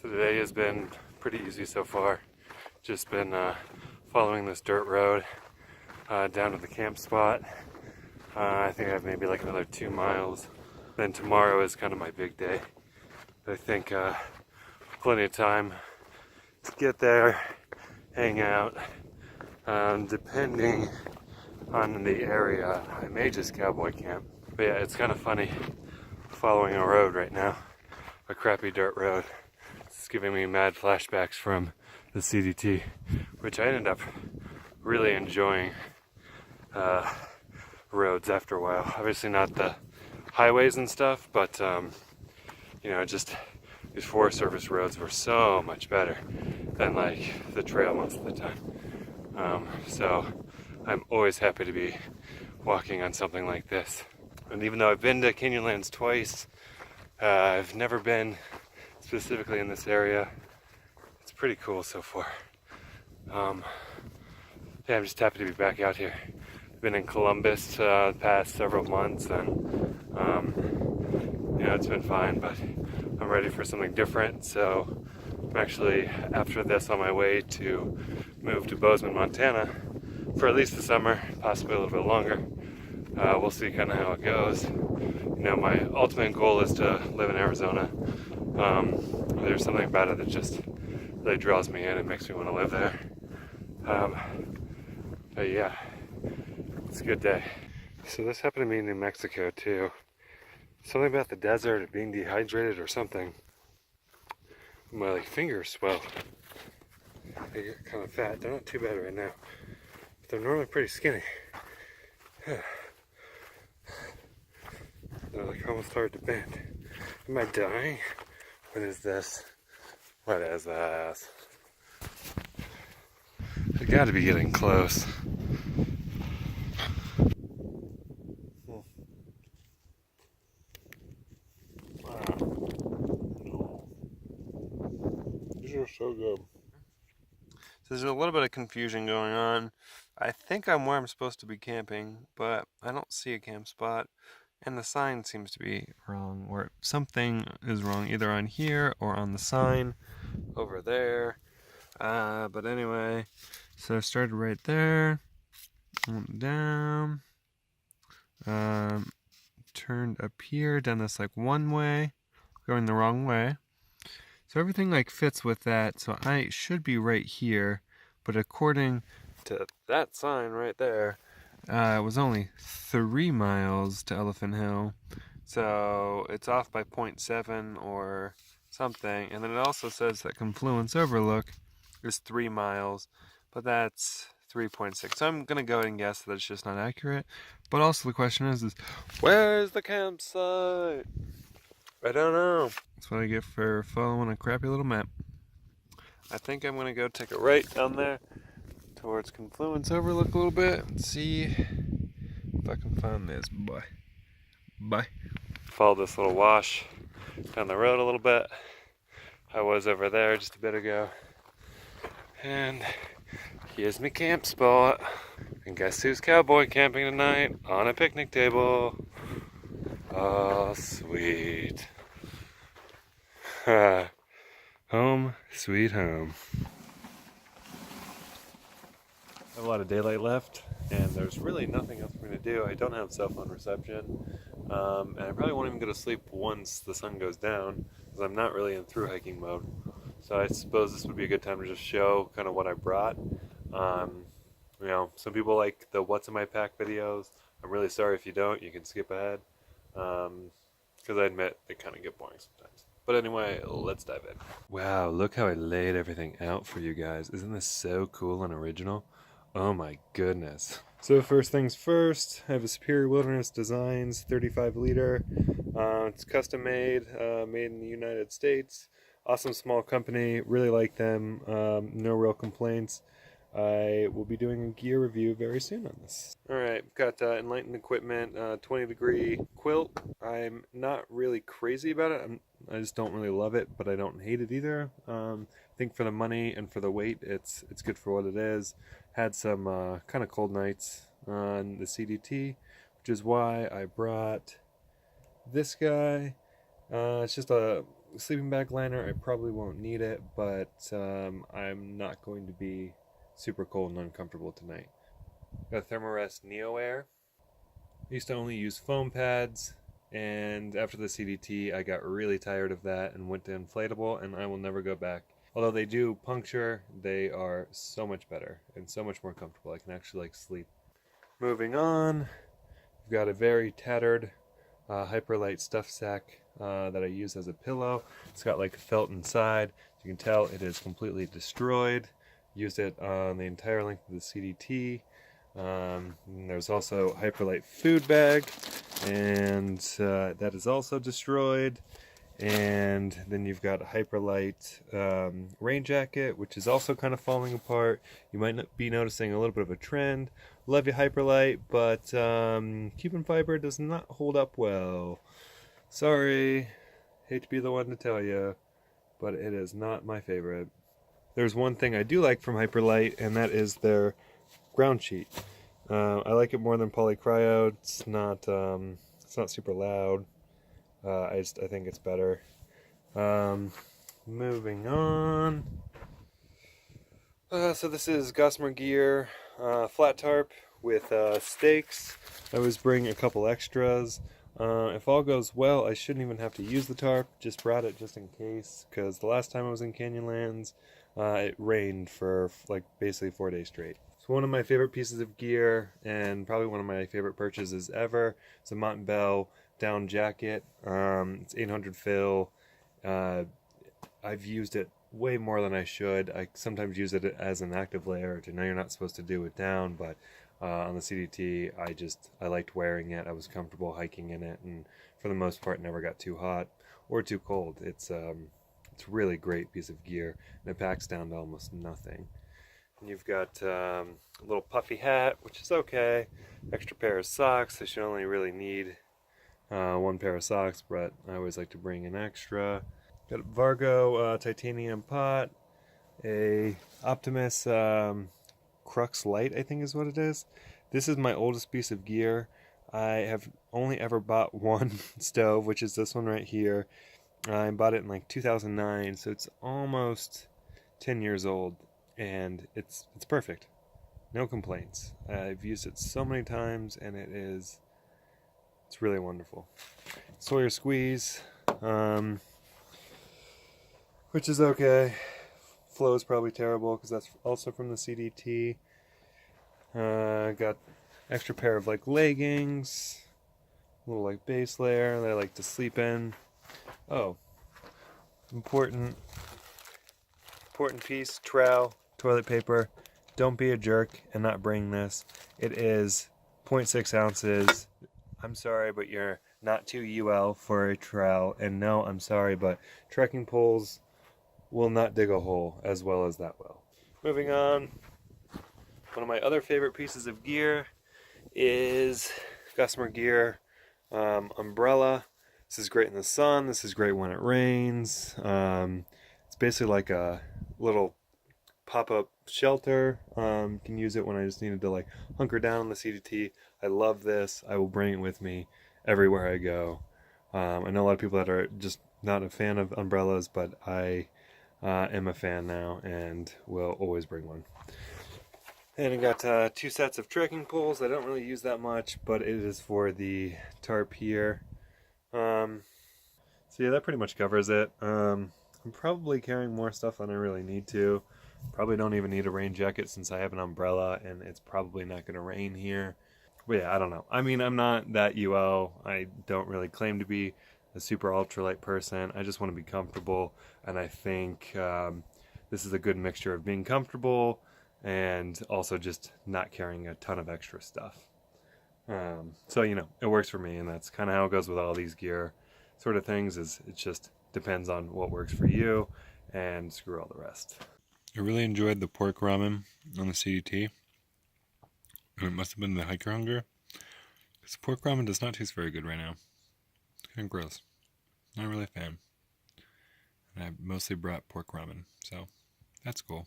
So today has been pretty easy so far. Just been following this dirt road down to the camp spot. I think I have maybe like another 2 miles. Then tomorrow is kind of my big day. I think plenty of time to get there, hang out. Depending on the area, I may just cowboy camp. But yeah, it's kind of funny following a road right now, a crappy dirt road. It's giving me mad flashbacks from the CDT, which I ended up really enjoying roads after a while. Obviously not the highways and stuff, but you know, just these Forest Service roads were so much better than like the trail most of the time. So I'm always happy to be walking on something like this. And even though I've been to Canyonlands twice, I've never been specifically in this area. It's pretty cool so far. Yeah, I'm just happy to be back out here. I've been in Columbus the past several months, and you know, it's been fine, but I'm ready for something different. So I'm actually, after this, on my way to move to Bozeman, Montana for at least the summer, possibly a little bit longer. We'll see kind of how it goes. You know, my ultimate goal is to live in Arizona. There's something about it that just really draws me in and makes me want to live there. But yeah, it's a good day. So this happened to me in New Mexico too. Something about the desert or being dehydrated or something. My like fingers swell. They get kind of fat. They're not too bad right now, but they're normally pretty skinny. They're like almost hard to bend. Am I dying? What is this? What is this? I gotta be getting close. These are so good. So there's a little bit of confusion going on. I think I'm where I'm supposed to be camping, but I don't see a camp spot. And the sign seems to be wrong, or something is wrong, either on here or on the sign over there. But anyway, so I started right there, went down, turned up here, down this like one way, going the wrong way. So everything like fits with that, so I should be right here, but according to that sign right there, it was only 3 miles to Elephant Hill, so it's off by 0.7 or something. And then it also says that Confluence Overlook is 3 miles, but that's 3.6. So I'm gonna go ahead and guess that it's just not accurate. But also the question is where's the campsite? I don't know. That's what I get for following a crappy little map. I think I'm gonna go take a right down there towards Confluence Overlook a little bit and see if I can find this boy. Bye. Follow this little wash down the road a little bit. I was over there just a bit ago. And here's my camp spot. And guess who's cowboy camping tonight on a picnic table? Oh, sweet. Home, sweet home. I have a lot of daylight left, and there's really nothing else for me to do. I don't have cell phone reception, and I probably won't even go to sleep once the sun goes down, because I'm not really in through hiking mode. So I suppose this would be a good time to just show kind of what I brought. You know, some people like the what's in my pack videos. I'm really sorry if you don't. You can skip ahead, because I admit they kind of get boring sometimes. But anyway, let's dive in. Wow, look how I laid everything out for you guys. Isn't this so cool and original? Oh my goodness. So first things first, I have a Superior Wilderness Designs 35 liter. It's custom made, made in the United States. Awesome small company, really like them, no real complaints. I will be doing a gear review very soon on this. Alright, got Enlightened Equipment 20-degree quilt. I'm not really crazy about it. I just don't really love it, but I don't hate it either. I think for the money and for the weight, it's good for what it is. Had some kind of cold nights on the CDT, which is why I brought this guy. It's just a sleeping bag liner, I probably won't need it, but I'm not going to be super cold and uncomfortable tonight. Got Thermarest Neo Air. I used to only use foam pads, and after the CDT, I got really tired of that and went to inflatable, and I will never go back. Although they do puncture, they are so much better and so much more comfortable. I can actually like sleep. Moving on, we've got a very tattered hyperlight stuff sack that I use as a pillow. It's got like felt inside. As you can tell, it is completely destroyed. Used it on the entire length of the CDT. There's also a hyperlight food bag, and that is also destroyed. And then you've got a hyperlight rain jacket, which is also kind of falling apart. You might be noticing a little bit of a trend. Love you, hyperlight, but Cuban fiber does not hold up well. Sorry, hate to be the one to tell you, but it is not my favorite. There's one thing I do like from hyperlight, and that is their ground sheet. I like it more than polycryo. It's not super loud. I think it's better. Moving on. So this is Gossamer Gear flat tarp with stakes. I always bring a couple extras. If all goes well, I shouldn't even have to use the tarp. Just brought it just in case, because the last time I was in Canyonlands, it rained for like basically 4 days straight. So one of my favorite pieces of gear, and probably one of my favorite purchases ever, is a Montbell down jacket. It's 800 fill. I've used it way more than I should. I sometimes use it as an active layer, which I know you're not supposed to do it down, but on the CDT, I liked wearing it. I was comfortable hiking in it, and for the most part, never got too hot or too cold. It's a really great piece of gear, and it packs down to almost nothing. And you've got a little puffy hat, which is okay. Extra pair of socks. I should only really need one pair of socks, but I always like to bring an extra. Got a Vargo titanium pot, a Optimus Crux Light, I think is what it is. This is my oldest piece of gear. I have only ever bought one stove, which is this one right here. I bought it in like 2009, so it's almost 10 years old, and it's perfect. No complaints. I've used it so many times, and it's really wonderful. Sawyer Squeeze, which is okay. Flow is probably terrible because that's also from the CDT. Got extra pair of like leggings, a little like base layer that I like to sleep in. Oh, important piece, trowel, toilet paper. Don't be a jerk and not bring this. It is 0.6 ounces. I'm sorry, but you're not too UL for a trowel. And no, I'm sorry, but trekking poles will not dig a hole as well as that will. Moving on, one of my other favorite pieces of gear is Gossamer Gear umbrella. This is great in the sun. This is great when it rains. It's basically like a little pop-up shelter. You can use it when I just needed to like hunker down on the CDT. I love this. I will bring it with me everywhere I go. I know a lot of people that are just not a fan of umbrellas, but I am a fan now and will always bring one. And I got 2 sets of trekking poles. I don't really use that much, but it is for the tarp here. So yeah, that pretty much covers it. I'm probably carrying more stuff than I really need to. Probably don't even need a rain jacket since I have an umbrella and it's probably not going to rain here. But yeah, I don't know. I mean, I'm not that UL. I don't really claim to be a super ultralight person. I just want to be comfortable, and I think this is a good mixture of being comfortable and also just not carrying a ton of extra stuff. So, you know, it works for me, and that's kind of how it goes with all these gear sort of things. Is it just depends on what works for you, and screw all the rest. I really enjoyed the pork ramen on the CDT, and it must have been the hiker hunger, because pork ramen does not taste very good right now. It's kind of gross. Not really a fan. And I mostly brought pork ramen, so that's cool.